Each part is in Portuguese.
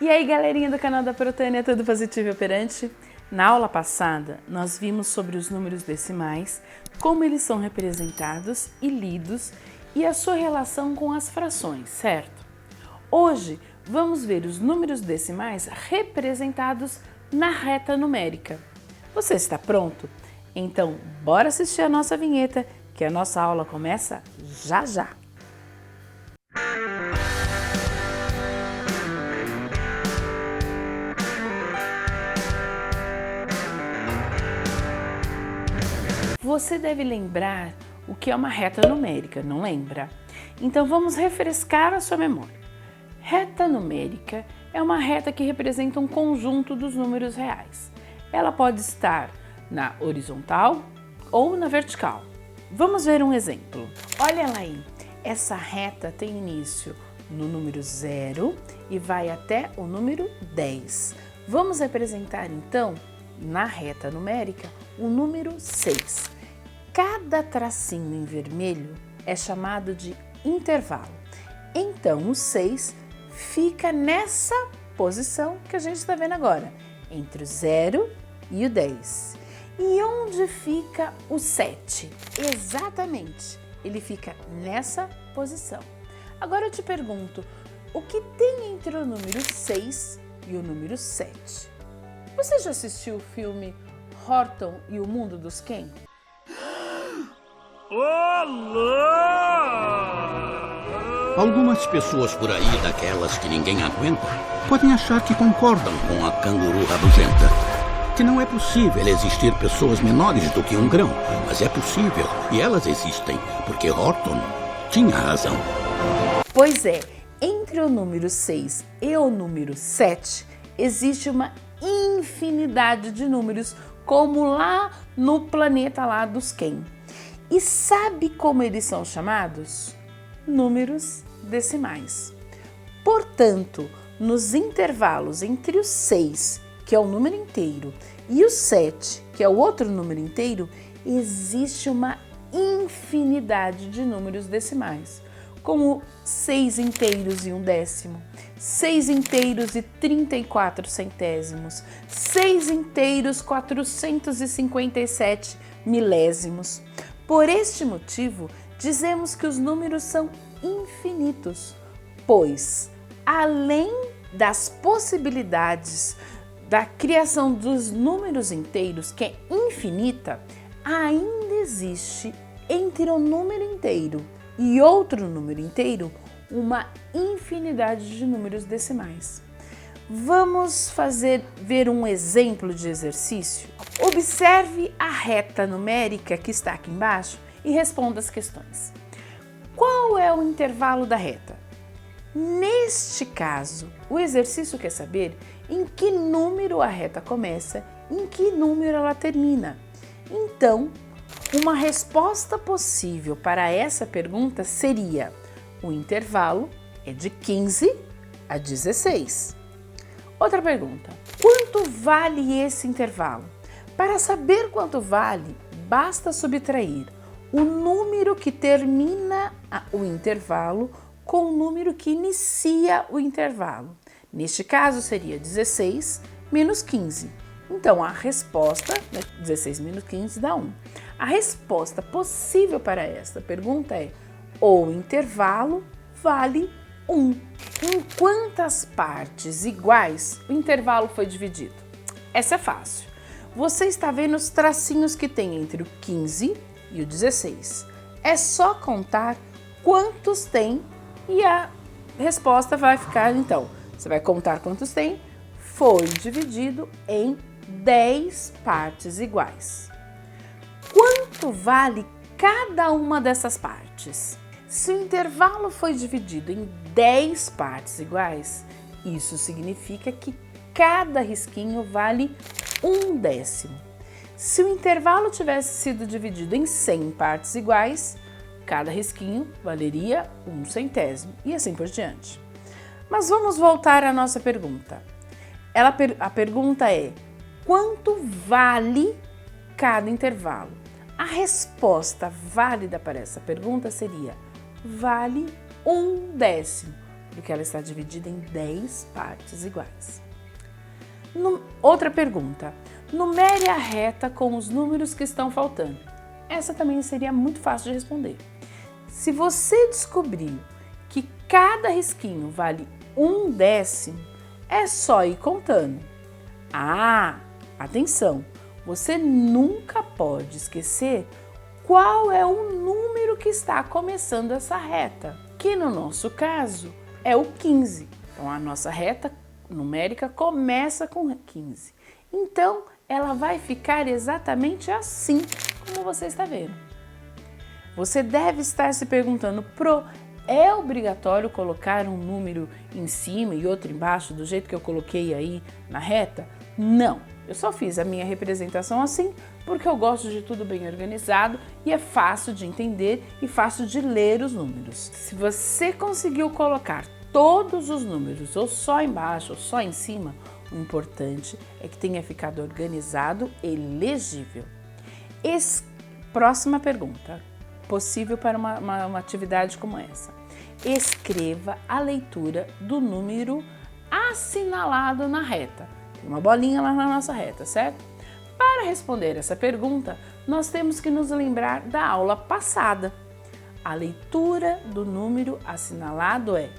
E aí, galerinha do canal da Protânia, tudo positivo e operante? Na aula passada, nós vimos sobre os números decimais, como eles são representados e lidos e a sua relação com as frações, certo? Hoje, vamos ver os números decimais representados na reta numérica. Você está pronto? Então, bora assistir a nossa vinheta, que a nossa aula começa já já! Você deve lembrar o que é uma reta numérica, não lembra? Então vamos refrescar a sua memória. Reta numérica é uma reta que representa um conjunto dos números reais. Ela pode estar na horizontal ou na vertical. Vamos ver um exemplo. Olha lá aí, essa reta tem início no número 0 e vai até o número 10. Vamos representar então, na reta numérica, o número 6. Cada tracinho em vermelho é chamado de intervalo. Então, o 6 fica nessa posição que a gente está vendo agora, entre o 0 e o 10. E onde fica o 7? Exatamente, ele fica nessa posição. Agora eu te pergunto, o que tem entre o número 6 e o número 7? Você já assistiu o filme Horton e o Mundo dos Ken? Olá! Algumas pessoas por aí, daquelas que ninguém aguenta, podem achar que concordam com a canguru rabugenta. Que não é possível existir pessoas menores do que um grão, mas é possível e elas existem, porque Horton tinha razão. Pois é, entre o número 6 e o número 7 existe uma infinidade de números, como lá no planeta lá dos Ken. E sabe como eles são chamados? Números decimais. Portanto, nos intervalos entre o 6, que é o número inteiro, e o 7, que é o outro número inteiro, existe uma infinidade de números decimais, como 6 inteiros e 1/10, 6 inteiros e 34 centésimos, 6 inteiros 457 milésimos. Por este motivo, dizemos que os números são infinitos, pois, além das possibilidades da criação dos números inteiros, que é infinita, ainda existe entre um número inteiro e outro número inteiro uma infinidade de números decimais. Vamos ver um exemplo de exercício? Observe a reta numérica que está aqui embaixo e responda as questões. Qual é o intervalo da reta? Neste caso, o exercício quer saber em que número a reta começa e em que número ela termina. Então, uma resposta possível para essa pergunta seria: o intervalo é de 15 a 16. Outra pergunta: quanto vale esse intervalo? Para saber quanto vale, basta subtrair o número que termina o intervalo com o número que inicia o intervalo. Neste caso, seria 16 menos 15. Então, a resposta, 16 menos 15 dá 1. A resposta possível para esta pergunta é: o intervalo vale 1. Em quantas partes iguais o intervalo foi dividido? Essa é fácil. Você está vendo os tracinhos que tem entre o 15 e o 16. É só contar quantos tem e a resposta vai ficar, então, você vai contar quantos tem, foi dividido em 10 partes iguais. Quanto vale cada uma dessas partes? Se o intervalo foi dividido em 10 partes iguais, isso significa que cada risquinho vale 1/10. Se o intervalo tivesse sido dividido em 100 partes iguais, cada risquinho valeria 1/100 e assim por diante. Mas vamos voltar à nossa pergunta. A pergunta é: quanto vale cada intervalo? A resposta válida para essa pergunta seria: vale 1/10. porque ela está dividida em 10 partes iguais. Outra pergunta. Numere a reta com os números que estão faltando. Essa também seria muito fácil de responder. Se você descobriu que cada risquinho vale 1/10, é só ir contando. Atenção! Você nunca pode esquecer qual é o número que está começando essa reta, que no nosso caso é o 15. Então a nossa reta numérica começa com 15. Então ela vai ficar exatamente assim como você está vendo. Você deve estar se perguntando, é obrigatório colocar um número em cima e outro embaixo do jeito que eu coloquei aí na reta? Não, eu só fiz a minha representação assim porque eu gosto de tudo bem organizado e é fácil de entender e fácil de ler os números. Se você conseguiu colocar todos os números ou só embaixo ou só em cima, o importante é que tenha ficado organizado e legível. Próxima pergunta, possível para uma atividade como essa. Escreva a leitura do número assinalado na reta. Tem uma bolinha lá na nossa reta, certo? Para responder essa pergunta, nós temos que nos lembrar da aula passada. A leitura do número assinalado é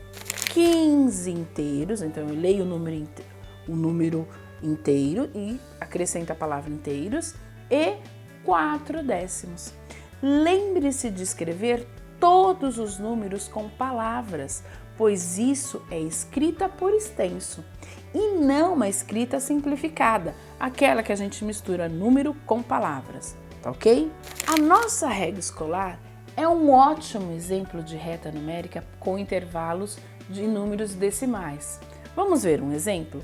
15 inteiros, então eu leio o número inteiro e acrescento a palavra inteiros, e 4 décimos. Lembre-se de escrever todos os números com palavras, pois isso é escrita por extenso e não uma escrita simplificada, aquela que a gente mistura número com palavras, tá ok? A nossa régua escolar é um ótimo exemplo de reta numérica com intervalos de números decimais. Vamos ver um exemplo?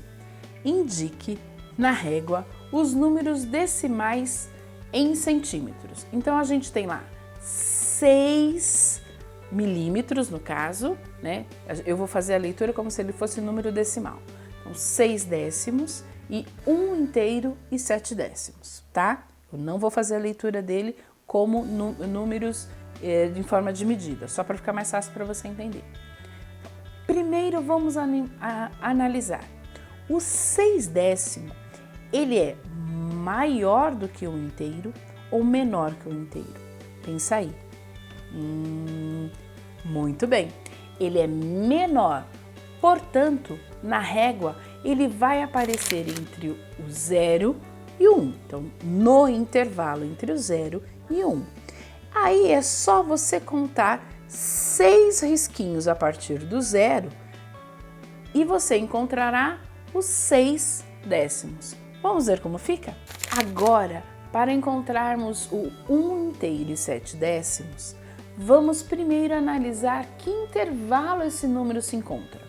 Indique na régua os números decimais em centímetros. Então a gente tem lá 6 milímetros no caso, né? Eu vou fazer a leitura como se ele fosse número decimal. Então 6 décimos e 1 inteiro e 7 décimos, tá? Eu não vou fazer a leitura dele como números em forma de medida, só para ficar mais fácil para você entender. Primeiro vamos analisar. O 6 décimo, ele é maior do que o inteiro ou menor que o inteiro? Pensa aí. Muito bem, ele é menor, portanto, na régua ele vai aparecer entre o 0 e o 1. Então, no intervalo entre o 0 e o 1. Aí é só você contar 6 risquinhos a partir do 0 e você encontrará os 6 décimos. Vamos ver como fica? Agora, para encontrarmos o 1 inteiro e 7 décimos, vamos primeiro analisar que intervalo esse número se encontra.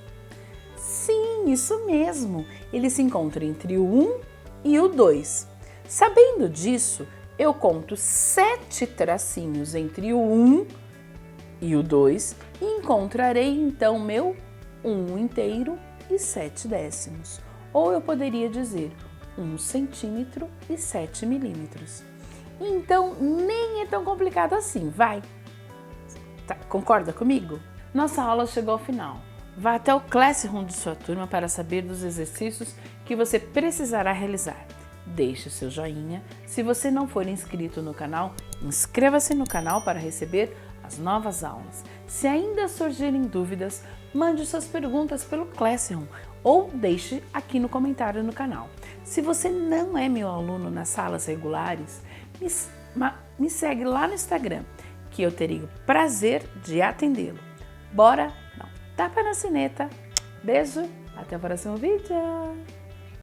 Sim, isso mesmo, ele se encontra entre o 1 e o 2. Sabendo disso, eu conto 7 tracinhos entre o 1 e o 2 e encontrarei então meu 1 inteiro e 7 décimos. Ou eu poderia dizer 1 centímetro e 7 milímetros. Então, nem é tão complicado assim, vai! Tá, concorda comigo? Nossa aula chegou ao final. Vá até o Classroom de sua turma para saber dos exercícios que você precisará realizar. Deixe o seu joinha. Se você não for inscrito no canal, inscreva-se no canal para receber as novas aulas. Se ainda surgirem dúvidas, mande suas perguntas pelo Classroom ou deixe aqui no comentário no canal. Se você não é meu aluno nas salas regulares, me segue lá no Instagram, que eu terei o prazer de atendê-lo. Bora? Não, tapa na sineta. Beijo, até o próximo vídeo!